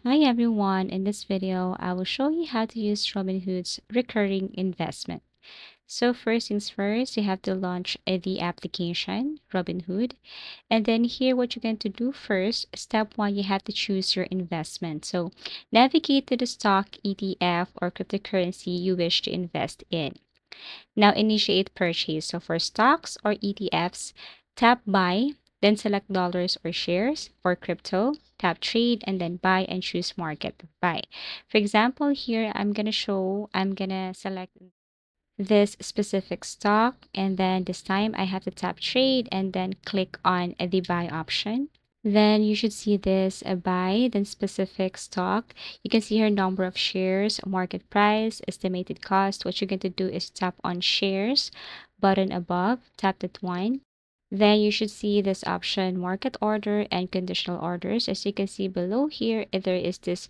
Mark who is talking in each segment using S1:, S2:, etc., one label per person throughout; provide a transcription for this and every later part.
S1: Hi everyone, in this video, I will show you how to use Robinhood's recurring investment. So first things first, you have to launch the application, Robinhood. And then here, what you're going to do first, step one, you have to choose your investment. So navigate to the stock, ETF, or cryptocurrency you wish to invest in. Now initiate purchase. So for stocks or ETFs, tap buy, then select dollars or shares. For crypto, tap trade and then buy and choose market buy. For example, here I'm gonna select this specific stock, and then this time I have to tap trade and then click on the buy option. Then you should see this buy, then specific stock. You can see here number of shares, market price, estimated cost. What you're going to do is tap on shares button above, tap that one. Then you should see this option market order and conditional orders. As you can see below here, there is this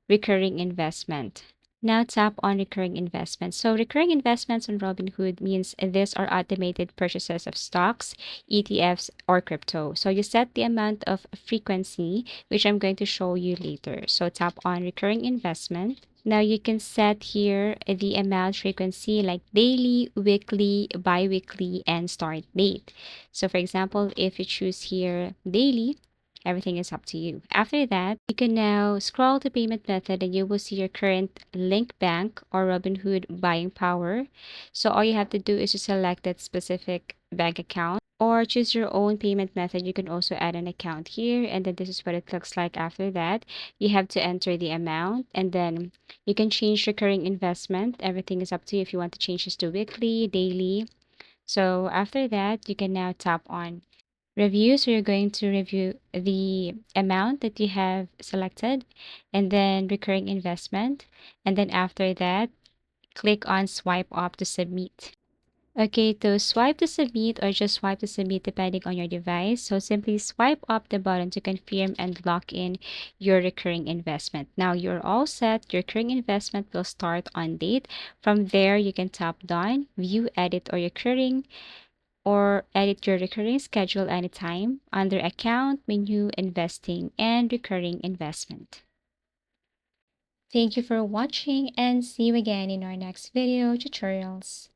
S1: recurring investment. Now tap on recurring investments. So recurring investments on Robinhood means these are automated purchases of stocks, ETFs, or crypto. So you set the amount of frequency, which I'm going to show you later. So tap on recurring investment. Now you can set here the amount frequency like daily, weekly, bi-weekly, and start date. So for example, if you choose here daily, everything is up to you. After that, you can now scroll to payment method and you will see your current link bank or Robinhood buying power. So all you have to do is to select that specific bank account or choose your own payment method. You can also add an account here, and then this is what it looks like after that. You have to enter the amount, and then you can change recurring investment. Everything is up to you if you want to change this to weekly, daily. So after that, you can now tap on review. So you're going to review the amount that you have selected and then recurring investment. And then after that, click on swipe up to submit. Okay, to swipe to submit or just swipe to submit depending on your device. So simply swipe up the button to confirm and lock in your recurring investment. Now you're all set. Your recurring investment will start on date. From there, you can tap done, view, edit, or edit your recurring schedule anytime under account, menu, investing, and recurring investment. Thank you for watching and see you again in our next video tutorials.